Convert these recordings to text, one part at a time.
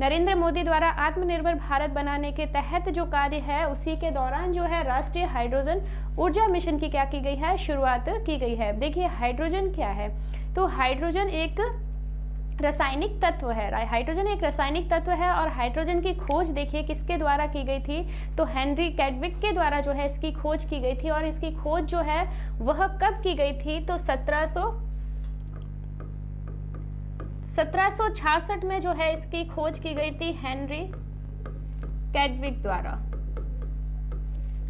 नरेंद्र मोदी द्वारा आत्मनिर्भर भारत बनाने के तहत जो कार्य है उसी के दौरान जो है राष्ट्रीय हाइड्रोजन ऊर्जा मिशन की क्या की गई है, शुरुआत की गई है। देखिए हाइड्रोजन क्या है, तो हाइड्रोजन एक रासायनिक तत्व है। हाइड्रोजन एक रासायनिक तत्व है और हाइड्रोजन की खोज देखिए किसके द्वारा की गई थी, तो हेनरी कैडविक के द्वारा जो है इसकी खोज की गई थी। और इसकी खोज जो है वह कब की गई थी, तो 1766 में जो है इसकी खोज की गई थी हेनरी कैडविक द्वारा।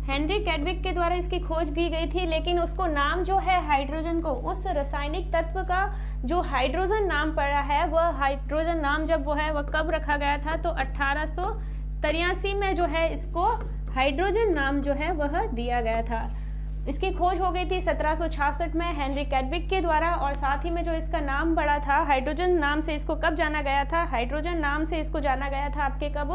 हेनरी कैडविक के द्वारा इसकी खोज की गई थी, लेकिन उसको नाम जो है हाइड्रोजन को, उस रासायनिक तत्व का जो हाइड्रोजन नाम पड़ा है, वह हाइड्रोजन नाम जब वो है वह कब रखा गया था, तो 1883 में जो है इसको हाइड्रोजन नाम जो है वह दिया गया था। इसकी खोज हो गई थी 1766 में हेनरी कैडविक के द्वारा, और साथ ही में जो इसका नाम पड़ा था हाइड्रोजन नाम से इसको कब जाना गया था, हाइड्रोजन नाम से इसको जाना गया था आपके कब,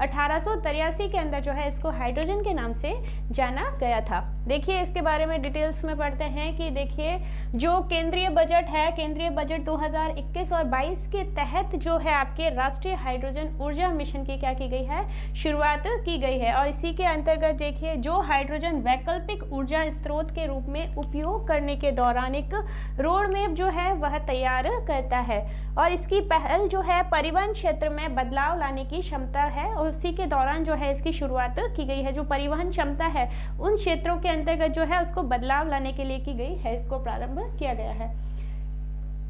1883 के अंदर जो है इसको हाइड्रोजन के नाम से जाना गया था। देखिए इसके बारे में डिटेल्स में पढ़ते हैं कि देखिए जो केंद्रीय बजट है, केंद्रीय बजट 2021 और 22 के तहत जो है आपके राष्ट्रीय हाइड्रोजन ऊर्जा मिशन की क्या की गई है, शुरुआत की गई है। और इसी के अंतर्गत देखिए जो हाइड्रोजन वैकल्पिक ऊर्जा स्रोत के रूप में उपयोग करने के दौरान एक रोड मैप जो है वह तैयार करता है, और इसकी पहल जो है परिवहन क्षेत्र में बदलाव लाने की क्षमता है, और उसी के दौरान जो है इसकी शुरुआत की गई है। जो परिवहन क्षमता है उन क्षेत्रों के अंतर्गत जो है उसको बदलाव लाने के लिए की गई है, इसको प्रारंभ किया गया है।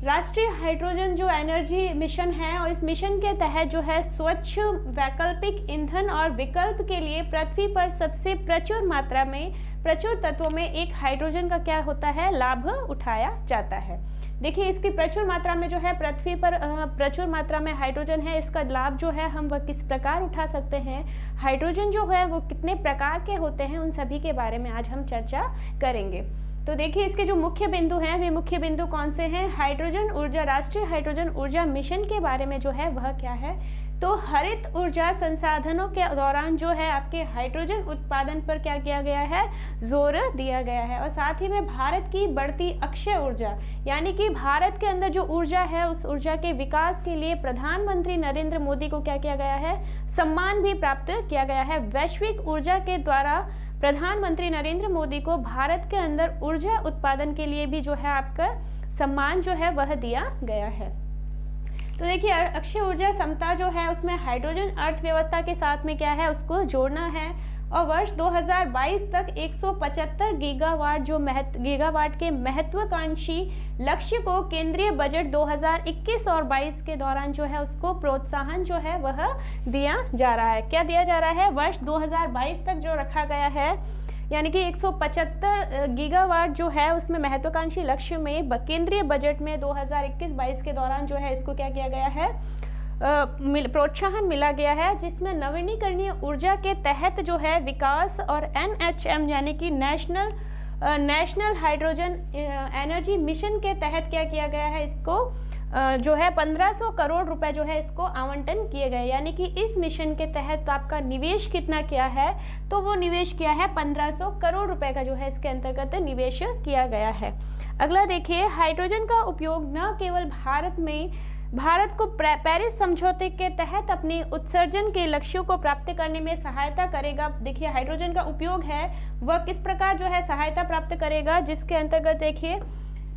राष्ट्रीय हाइड्रोजन जो एनर्जी मिशन है, और इस मिशन के तहत जो है स्वच्छ वैकल्पिक ईंधन और विकल्प के लिए पृथ्वी पर सबसे प्रचुर तत्वों में एक हाइड्रोजन का क्या होता है, लाभ उठाया जाता है। देखिए इसकी प्रचुर मात्रा में जो है पृथ्वी पर प्रचुर मात्रा में हाइड्रोजन है, इसका लाभ जो है हम वह किस प्रकार उठा सकते हैं, हाइड्रोजन जो है वो कितने प्रकार के होते हैं, उन सभी के बारे में आज हम चर्चा करेंगे। तो देखिए इसके जो मुख्य बिंदु हैं, वे मुख्य बिंदु कौन से हैं, हाइड्रोजन ऊर्जा, राष्ट्रीय हाइड्रोजन ऊर्जा मिशन के बारे में जो है वह क्या है, तो हरित ऊर्जा संसाधनों के दौरान जो है आपके हाइड्रोजन उत्पादन पर क्या किया गया है, जोर दिया गया है। और साथ ही में भारत की बढ़ती अक्षय ऊर्जा, यानी कि भारत के अंदर जो ऊर्जा है उस ऊर्जा के विकास के लिए प्रधानमंत्री नरेंद्र मोदी को क्या किया गया है, सम्मान भी प्राप्त किया गया है। वैश्विक ऊर्जा के द्वारा प्रधानमंत्री नरेंद्र मोदी को भारत के अंदर ऊर्जा उत्पादन के लिए भी जो है आपका सम्मान जो है वह दिया गया है। तो देखिए अक्षय ऊर्जा क्षमता जो है उसमें हाइड्रोजन अर्थव्यवस्था के साथ में क्या है, उसको जोड़ना है। और वर्ष 2022 तक 175 गीगावाट के महत्वाकांक्षी लक्ष्य को केंद्रीय बजट 2021 और 22 के दौरान जो है उसको प्रोत्साहन जो है वह दिया जा रहा है। क्या दिया जा रहा है, वर्ष 2022 तक जो रखा गया है, यानी कि 175 गीगावाट जो है उसमें महत्वाकांक्षी लक्ष्य में केंद्रीय बजट में 2021-22 के दौरान जो है इसको क्या किया गया है, प्रोत्साहन मिला गया है, जिसमें नवीनीकरणीय ऊर्जा के तहत जो है विकास और NHM यानी कि नेशनल हाइड्रोजन एनर्जी मिशन के तहत क्या किया गया है, इसको जो है 1500 करोड़ रुपए जो है इसको आवंटन किए गए। यानी कि इस मिशन के तहत आपका निवेश कितना किया है, तो वो निवेश किया है 1500 करोड़ रुपए का जो है इसके अंतर्गत निवेश किया गया है। अगला देखिए, हाइड्रोजन का उपयोग न केवल भारत को पेरिस समझौते के तहत अपने उत्सर्जन के लक्ष्यों को प्राप्त करने में सहायता करेगा। देखिए हाइड्रोजन का उपयोग है वह किस प्रकार जो है सहायता प्राप्त करेगा, जिसके अंतर्गत देखिए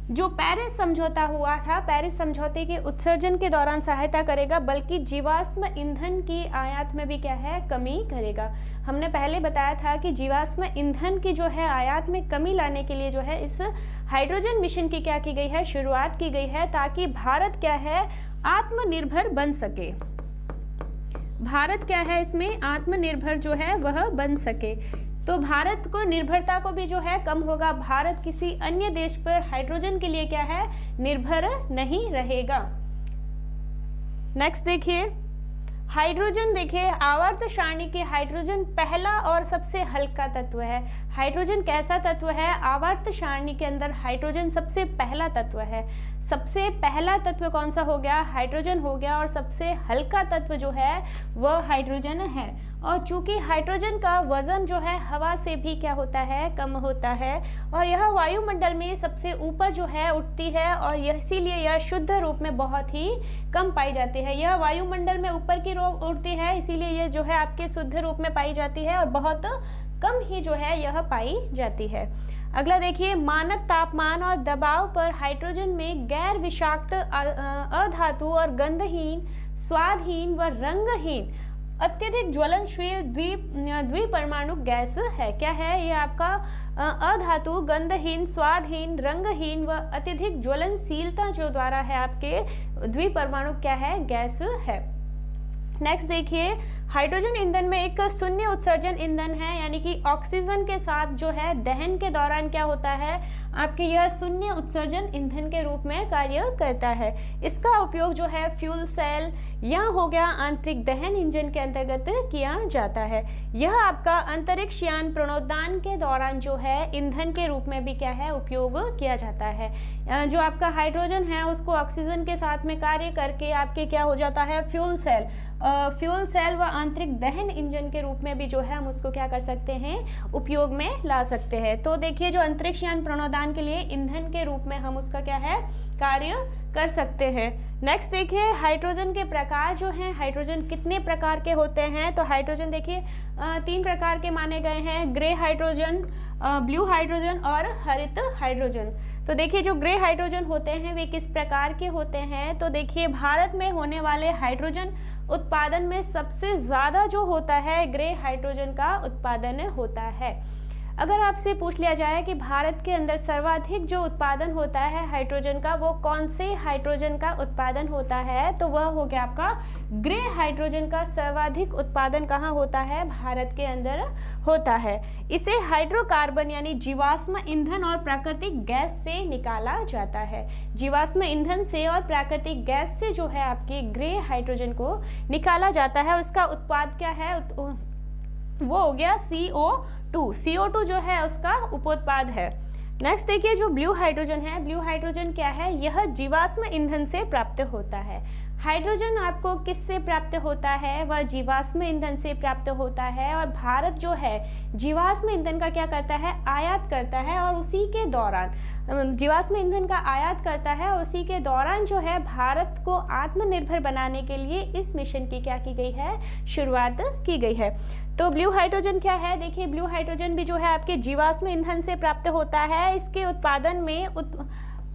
जो पेरिस समझौता हुआ था, पेरिस समझौते के उत्सर्जन के दौरान सहायता करेगा, बल्कि जीवाश्म ईंधन की आयात में भी क्या है, कमी करेगा। हमने पहले बताया था कि जीवाश्म ईंधन की जो है आयात में कमी लाने के लिए जो है इस हाइड्रोजन मिशन की क्या की गई है, शुरुआत की गई है, ताकि भारत क्या है, आत्मनिर्भर बन सके। भारत क्या है, इसमें आत्मनिर्भर जो है वह बन सके। तो भारत को निर्भरता को भी जो है कम होगा, भारत किसी अन्य देश पर हाइड्रोजन के लिए क्या है, निर्भर नहीं रहेगा। नेक्स्ट देखिए, हाइड्रोजन देखिए आवर्त सारणी के हाइड्रोजन पहला और सबसे हल्का तत्व है। हाइड्रोजन कैसा तत्व है? आवर्त सारणी के अंदर हाइड्रोजन सबसे पहला तत्व है। सबसे पहला तत्व कौन सा हो गया? हाइड्रोजन हो गया। और सबसे हल्का तत्व जो है वह हाइड्रोजन है। और चूंकि हाइड्रोजन का वजन जो है हवा से भी क्या होता है? कम होता है। और यह वायुमंडल में सबसे ऊपर जो है उठती है और इसीलिए यह शुद्ध रूप में बहुत ही कम पाई जाती है। यह वायुमंडल में ऊपर की ओर उड़ती है, इसीलिए यह जो है आपके शुद्ध रूप में पाई जाती है और बहुत कम ही जो है यह पाई जाती है। अगला देखिए, मानक तापमान और दबाव पर हाइड्रोजन में गैर विषाक्त अधातु और गंधहीन, स्वादहीन व रंगहीन अत्यधिक ज्वलनशील द्विपरमाणु गैस है। क्या है ये? आपका अधातु, गंधहीन, स्वादहीन, रंगहीन व अत्यधिक ज्वलनशीलता जो द्वारा है आपके द्विपरमाणु क्या है? गैस है। नेक्स्ट देखिए, हाइड्रोजन ईंधन में एक शून्य उत्सर्जन ईंधन है, यानी कि ऑक्सीजन के साथ जो है दहन के दौरान क्या होता है? आपके यह शून्य उत्सर्जन ईंधन के रूप में कार्य करता है। इसका उपयोग जो है फ्यूल सेल या हो गया आंतरिक दहन इंजन के अंतर्गत किया जाता है। यह आपका अंतरिक्ष यान प्रणोदन के दौरान जो है ईंधन के रूप में भी क्या है? उपयोग किया जाता है। जो आपका हाइड्रोजन है उसको ऑक्सीजन के साथ में कार्य करके आपके क्या हो जाता है? फ्यूल सेल व आंतरिक दहन इंजन के रूप में भी जो है हम उसको क्या कर सकते हैं? उपयोग में ला सकते हैं। तो देखिए, जो अंतरिक्ष यान प्रणोदन के लिए ईंधन के रूप में हम उसका क्या है? कार्य कर सकते हैं। नेक्स्ट देखिए, हाइड्रोजन के प्रकार जो हैं, हाइड्रोजन कितने प्रकार के होते हैं? तो हाइड्रोजन देखिए 3 प्रकार के माने गए हैं, ग्रे हाइड्रोजन, ब्लू हाइड्रोजन और हरित हाइड्रोजन। तो देखिए, जो ग्रे हाइड्रोजन होते हैं वे किस प्रकार के होते हैं? तो देखिए, भारत में होने वाले हाइड्रोजन उत्पादन में सबसे ज़्यादा जो होता है ग्रे हाइड्रोजन का उत्पादन होता है। अगर आपसे पूछ लिया जाए कि भारत के अंदर सर्वाधिक जो उत्पादन होता है हाइड्रोजन का, वो कौन से हाइड्रोजन का उत्पादन होता है? तो वह हो गया आपका ग्रे हाइड्रोजन का सर्वाधिक उत्पादन कहाँ होता है? भारत के अंदर होता है। इसे हाइड्रोकार्बन यानी जीवाश्म ईंधन और प्राकृतिक गैस से निकाला जाता है। जीवाश्म ईंधन से और प्राकृतिक गैस से जो है आपके ग्रे हाइड्रोजन को निकाला जाता है और इसका उत्पाद क्या है? वो हो गया CO2 जो है उसका उपोत्पाद है। नेक्स्ट देखिए, जो ब्लू हाइड्रोजन है, ब्लू हाइड्रोजन क्या है? यह जीवाश्म ईंधन से प्राप्त होता है। हाइड्रोजन आपको किससे प्राप्त होता है? वह जीवाश्म ईंधन से प्राप्त होता है। और भारत जो है जीवाश्म ईंधन का क्या करता है? आयात करता है। और उसी के दौरान जीवाश्म ईंधन का आयात करता है और उसी के दौरान जो है भारत को आत्मनिर्भर बनाने के लिए इस मिशन की क्या की गई है? शुरुआत की गई है। तो ब्लू हाइड्रोजन क्या है? देखिए, ब्लू हाइड्रोजन भी जो है आपके जीवाश्म ईंधन से प्राप्त होता है। इसके उत्पादन में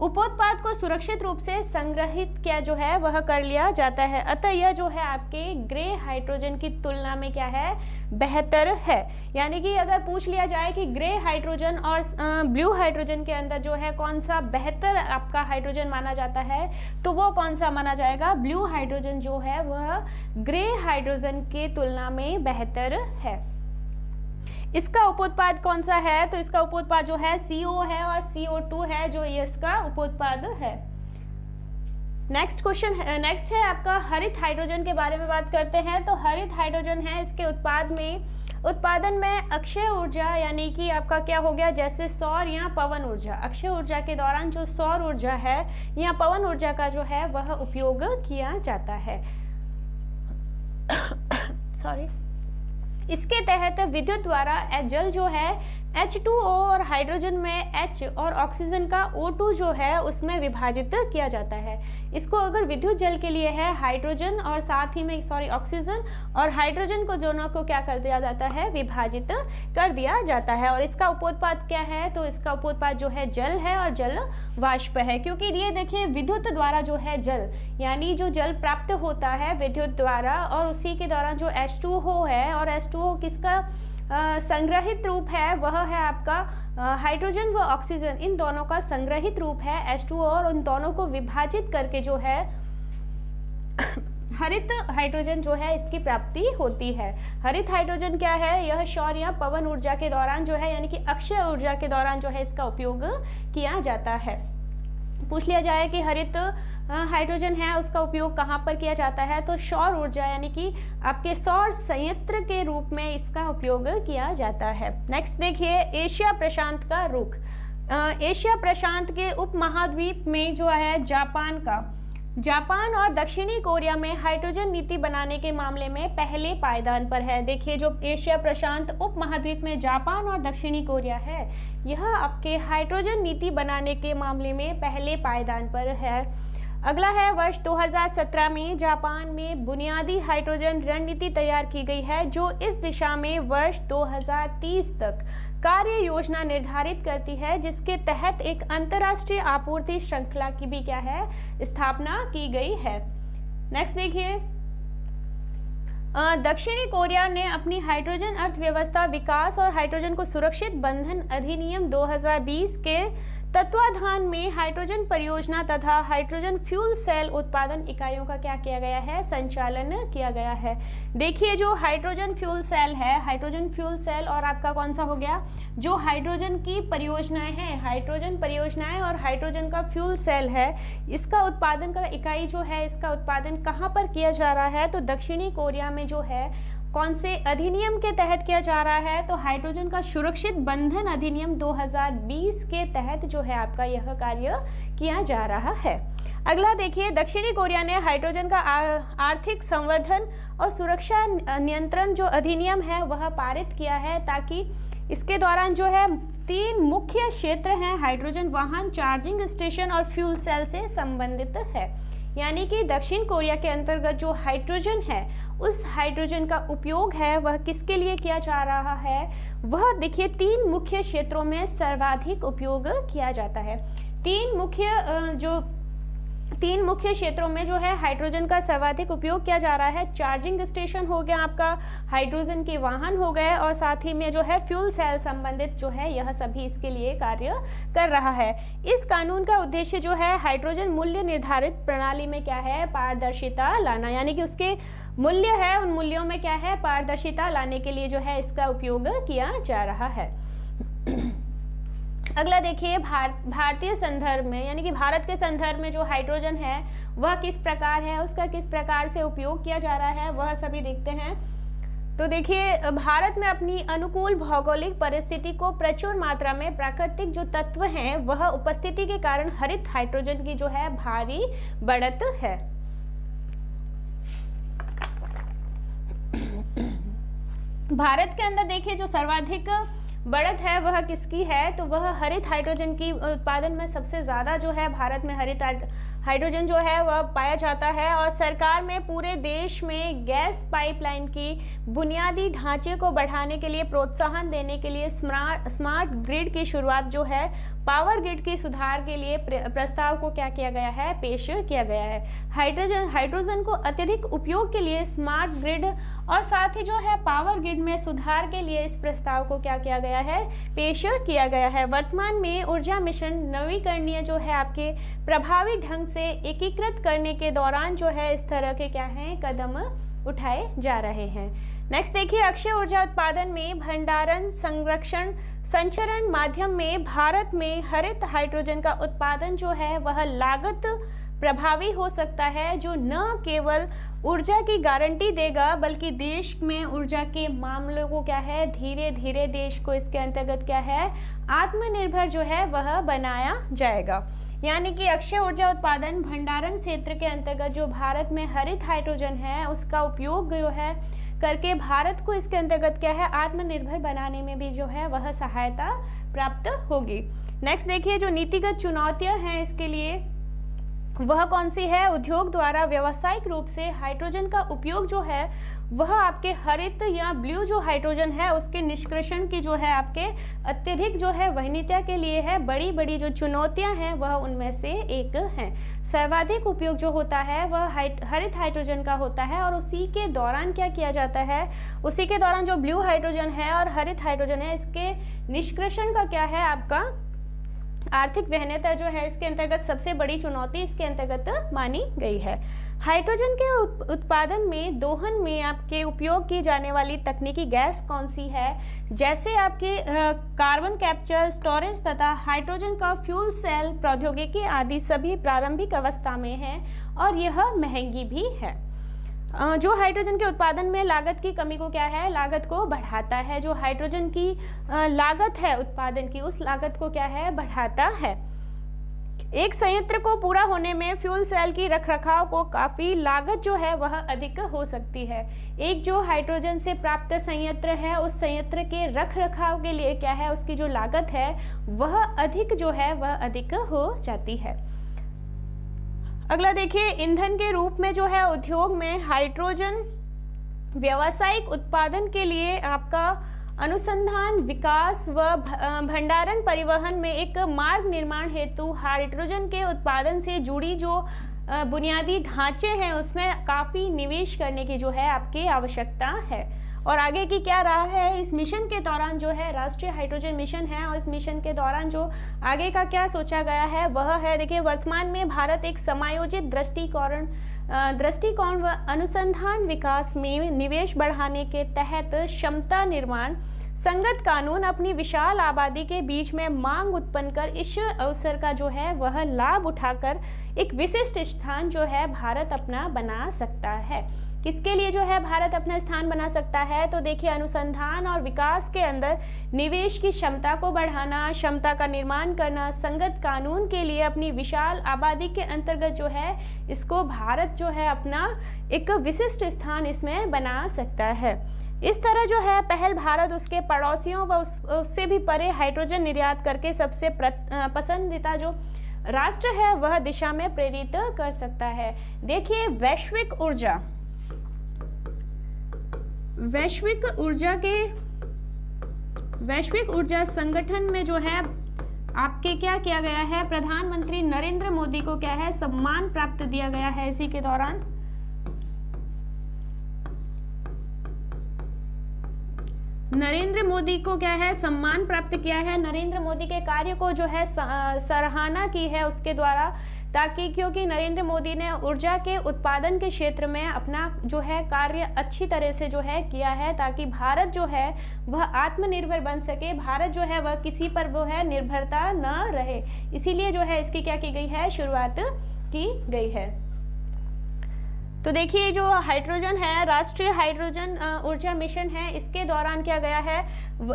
उपोत्पाद को सुरक्षित रूप से संग्रहित किया जो है वह कर लिया जाता है। अतः यह जो है आपके ग्रे हाइड्रोजन की तुलना में क्या है? बेहतर है। यानी कि अगर पूछ लिया जाए कि ग्रे हाइड्रोजन और ब्लू हाइड्रोजन के अंदर जो है कौन सा बेहतर आपका हाइड्रोजन माना जाता है, तो वो कौन सा माना जाएगा? ब्लू हाइड्रोजन जो है वह ग्रे हाइड्रोजन की तुलना में बेहतर है। इसका उपोत्पाद कौन सा है? तो इसका उपोत्पाद जो है CO है और CO2 है जो ये इसका उपोत्पाद है। नेक्स्ट है आपका हरित हाइड्रोजन के बारे में बात करते हैं। तो हरित हाइड्रोजन है, इसके उत्पादन में अक्षय ऊर्जा यानी कि आपका क्या हो गया? जैसे सौर या पवन ऊर्जा, अक्षय ऊर्जा के दौरान जो सौर ऊर्जा है या पवन ऊर्जा का जो है वह उपयोग किया जाता है। सॉरी। इसके तहत विद्युत द्वारा जल जो है H2O और हाइड्रोजन में H और ऑक्सीजन का O2 जो है उसमें विभाजित किया जाता है। इसको अगर विद्युत जल के लिए है हाइड्रोजन और साथ ही में ऑक्सीजन और हाइड्रोजन को दोनों को क्या कर दिया जाता है? विभाजित कर दिया जाता है। और इसका उपोत्पाद क्या है? तो इसका उपोत्पाद जो है जल है और जल वाष्प है। क्योंकि ये देखिए विद्युत द्वारा जो है जल यानी जो जल प्राप्त होता है विद्युत द्वारा और उसी के दौरान जो H2O है और H2O किसका संग्रहित रूप है? वह है आपका हाइड्रोजन व ऑक्सीजन, इन दोनों का संग्रहित रूप है H2O और उन दोनों को विभाजित करके जो है हरित हाइड्रोजन जो है इसकी प्राप्ति होती है। हरित हाइड्रोजन क्या है? यह सौर या पवन ऊर्जा के दौरान जो है यानी कि अक्षय ऊर्जा के दौरान जो है इसका उपयोग किया जाता है। पूछ लिया जाए कि हरित हाइड्रोजन है उसका उपयोग कहाँ पर किया जाता है, तो सौर ऊर्जा यानी कि आपके सौर संयंत्र के रूप में इसका उपयोग किया जाता है। नेक्स्ट देखिए, एशिया प्रशांत का रुख। एशिया प्रशांत के उपमहाद्वीप में जो है जापान और दक्षिणी कोरिया में हाइड्रोजन नीति बनाने के मामले में पहले पायदान पर है। देखिए, जो एशिया प्रशांत उपमहाद्वीप में जापान और दक्षिणी कोरिया है, यह आपके हाइड्रोजन नीति बनाने के मामले में पहले पायदान पर है। अगला है, वर्ष 2017 में जापान में बुनियादी हाइड्रोजन रणनीति तैयार की गई है, जो इस दिशा में वर्ष 2030 तक कार्य योजना निर्धारित करती है, जिसके तहत एक अंतर्राष्ट्रीय आपूर्ति श्रृंखला की भी क्या है, स्थापना की गई है। नेक्स्ट देखिए, दक्षिणी कोरिया ने अपनी हाइड्रोजन अर्थव्यवस्था विकास और हाइड्रोजन को सुरक्षित बंधन अधिनियम 2020 के तत्वाधान में हाइड्रोजन परियोजना तथा हाइड्रोजन फ्यूल सेल उत्पादन इकाइयों का क्या किया गया है, संचालन किया गया है। देखिए, जो हाइड्रोजन फ्यूल सेल है, हाइड्रोजन फ्यूल सेल और आपका कौन सा हो गया, जो हाइड्रोजन की परियोजनाएं हैं, हाइड्रोजन परियोजनाएं और हाइड्रोजन का फ्यूल सेल है, इसका उत्पादन का इकाई जो है, इसका उत्पादन कहाँ पर किया जा रहा है, तो दक्षिणी कोरिया में जो है कौन से अधिनियम के तहत किया जा रहा है, तो हाइड्रोजन का सुरक्षित बंधन अधिनियम 2020 के तहत जो है आपका यह कार्य किया जा रहा है। अगला देखिए, दक्षिणी कोरिया ने हाइड्रोजन का आर्थिक संवर्धन और सुरक्षा नियंत्रण जो अधिनियम है वह पारित किया है, ताकि इसके दौरान जो है 3 मुख्य क्षेत्र हैं, हाइड्रोजन वाहन, चार्जिंग स्टेशन और फ्यूल सेल से संबंधित है। यानी कि दक्षिण कोरिया के अंतर्गत जो हाइड्रोजन है, उस हाइड्रोजन का उपयोग है वह किसके लिए किया जा रहा है, वह देखिए 3 मुख्य क्षेत्रों में सर्वाधिक उपयोग किया जाता है। 3 मुख्य क्षेत्रों में जो है हाइड्रोजन का सर्वाधिक उपयोग किया जा रहा है। चार्जिंग स्टेशन हो गया आपका, हाइड्रोजन के वाहन हो गए, और साथ ही में जो है फ्यूल सेल संबंधित जो है यह सभी इसके लिए कार्य कर रहा है। इस कानून का उद्देश्य जो है हाइड्रोजन मूल्य निर्धारित प्रणाली में क्या है, पारदर्शिता लाना, यानी कि उसके मूल्य है, उन मूल्यों में क्या है, पारदर्शिता लाने के लिए जो है इसका उपयोग किया जा रहा है। अगला देखिए, भारतीय संदर्भ में यानी कि भारत के संदर्भ में जो हाइड्रोजन है वह किस प्रकार है, उसका किस प्रकार से उपयोग किया जा रहा है, वह सभी देखते हैं। तो देखिए, भारत में अपनी अनुकूल भौगोलिक परिस्थिति को प्रचुर मात्रा में प्राकृतिक जो तत्व हैं वह उपस्थिति के कारण हरित हाइड्रोजन की जो है भारी बढ़त है। भारत के अंदर देखिए जो सर्वाधिक बढ़त है वह किसकी है, तो वह हरित हाइड्रोजन की उत्पादन में सबसे ज्यादा जो है भारत में हरित हाइड्रोजन जो है वह पाया जाता है। और सरकार में पूरे देश में गैस पाइपलाइन की बुनियादी ढांचे को बढ़ाने के लिए प्रोत्साहन देने के लिए स्मार्ट ग्रिड की शुरुआत जो है पावर ग्रिड की सुधार के लिए प्रस्ताव को क्या किया गया है, पेश किया गया है। हाइड्रोजन को अत्यधिक उपयोग के लिए स्मार्ट ग्रिड और साथ ही जो है पावर ग्रिड में सुधार के लिए इस प्रस्ताव को क्या किया गया है, पेश किया गया है। वर्तमान में ऊर्जा मिशन नवीकरणीय जो है आपके प्रभावी ढंग से एकीकृत करने के दौरान जो है इस तरह के क्या है कदम उठाए जा रहे हैं। नेक्स्ट देखिए, अक्षय ऊर्जा उत्पादन में भंडारण, संरक्षण, संचरण माध्यम में भारत में हरित हाइड्रोजन का उत्पादन जो है वह लागत प्रभावी हो सकता है, जो न केवल ऊर्जा की गारंटी देगा बल्कि देश में ऊर्जा के मामलों को क्या है धीरे धीरे देश को इसके अंतर्गत क्या है आत्मनिर्भर जो है वह बनाया जाएगा। यानी कि अक्षय ऊर्जा उत्पादन भंडारण क्षेत्र के अंतर्गत जो भारत में हरित हाइड्रोजन है उसका उपयोग जो है करके भारत को इसके अंतर्गत क्या है आत्मनिर्भर बनाने में भी जो है वह सहायता प्राप्त होगी। नेक्स्ट देखिए, जो नीतिगत चुनौतियां हैं इसके लिए वह कौन सी है। उद्योग द्वारा व्यावसायिक रूप से हाइड्रोजन का उपयोग जो है वह आपके हरित या ब्लू जो हाइड्रोजन है उसके निष्कर्षण की जो है आपके अत्यधिक जो है वहनीयता के लिए है। बड़ी बड़ी जो चुनौतियां हैं वह उनमें से एक है। सर्वाधिक उपयोग जो होता है वह हरित हाइड्रोजन का होता है और उसी के दौरान क्या किया जाता है, उसी के दौरान जो ब्लू हाइड्रोजन है और हरित हाइड्रोजन है इसके निष्कर्षण का क्या है आपका आर्थिक वहनीयता जो है इसके अंतर्गत सबसे बड़ी चुनौती इसके अंतर्गत मानी गई है। हाइड्रोजन के उत्पादन में, दोहन में आपके उपयोग की जाने वाली तकनीकी गैस कौन सी है? जैसे आपके कार्बन कैप्चर, स्टोरेज तथा हाइड्रोजन का फ्यूल सेल प्रौद्योगिकी आदि सभी प्रारंभिक अवस्था में है और यह महंगी भी है। जो हाइड्रोजन के उत्पादन में लागत की कमी को क्या है? लागत को बढ़ाता है। जो हाइड्रोजन की लागत है उत्पादन की, उस लागत को क्या है? बढ़ाता है। एक संयंत्र को पूरा होने में फ्यूल सेल की रखरखाव को काफी लागत जो है वह अधिक हो सकती है। एक जो हाइड्रोजन से प्राप्त संयंत्र है, उस संयंत्र के रखरखाव के लिए क्या है? उसकी जो लागत है वह अधिक जो है वह अधिक हो जाती है। अगला देखिए, ईंधन के रूप में जो है उद्योग में हाइड्रोजन व्यावसायिक उत्पादन के लिए आपका अनुसंधान, विकास व भंडारण, परिवहन में एक मार्ग निर्माण हेतु हाइड्रोजन के उत्पादन से जुड़ी जो बुनियादी ढांचे हैं उसमें काफी निवेश करने की जो है आपकी आवश्यकता है। और आगे की क्या राह है? इस मिशन के दौरान जो है राष्ट्रीय हाइड्रोजन मिशन है, और इस मिशन के दौरान जो आगे का क्या सोचा गया है वह है, देखिए, वर्तमान में भारत एक समायोजित दृष्टिकोण व अनुसंधान विकास में निवेश बढ़ाने के तहत क्षमता निर्माण, संगत कानून, अपनी विशाल आबादी के बीच में मांग उत्पन्न कर इस अवसर का जो है वह लाभ उठाकर एक विशिष्ट स्थान जो है भारत अपना बना सकता है। किसके लिए जो है भारत अपना स्थान बना सकता है? तो देखिए, अनुसंधान और विकास के अंदर निवेश की क्षमता को बढ़ाना, क्षमता का निर्माण करना, संगत कानून के लिए अपनी विशाल आबादी के अंतर्गत जो है इसको भारत जो है अपना एक विशिष्ट स्थान इसमें बना सकता है। इस तरह जो है पहल भारत उसके पड़ोसियों व उससे भी परे हाइड्रोजन निर्यात करके सबसे पसंदीदा जो राष्ट्र है वह दिशा में प्रेरित कर सकता है। देखिए, वैश्विक ऊर्जा संगठन में जो है आपके क्या किया गया है? प्रधानमंत्री नरेंद्र मोदी को क्या है? सम्मान प्राप्त दिया गया है। इसी के दौरान नरेंद्र मोदी को क्या है? सम्मान प्राप्त किया है। नरेंद्र मोदी के कार्य को जो है सराहना की है उसके द्वारा, ताकि क्योंकि नरेंद्र मोदी ने ऊर्जा के उत्पादन के क्षेत्र में अपना जो है कार्य अच्छी तरह से जो है किया है, ताकि भारत जो है वह आत्मनिर्भर बन सके, भारत जो है वह किसी पर वो है निर्भरता न रहे। इसीलिए जो है इसकी क्या की गई है? शुरुआत की गई है। तो देखिए, जो हाइड्रोजन है, राष्ट्रीय हाइड्रोजन ऊर्जा मिशन है, इसके दौरान क्या गया है?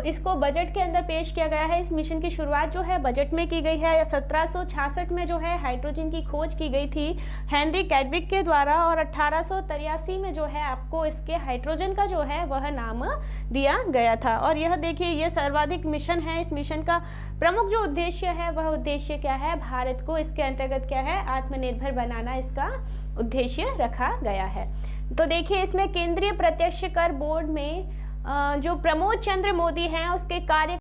इसको बजट के अंदर पेश किया गया है। इस मिशन की शुरुआत जो है बजट में की गई है। 1766 में जो है हाइड्रोजन की खोज की गई थी हेनरी कैडविक के द्वारा, और 1883 में जो है आपको इसके हाइड्रोजन का जो है वह नाम दिया गया था। और यह देखिए, यह सर्वाधिक मिशन है। इस मिशन का प्रमुख जो उद्देश्य है वह उद्देश्य क्या है? भारत को इसके अंतर्गत क्या है? आत्मनिर्भर बनाना इसका उद्देश्य रखा गया है। तो देखिए, इसमें केंद्रीय प्रत्यक्ष कर बोर्ड में जो प्रमोद चंद्र मोदी हैं उसके कार्य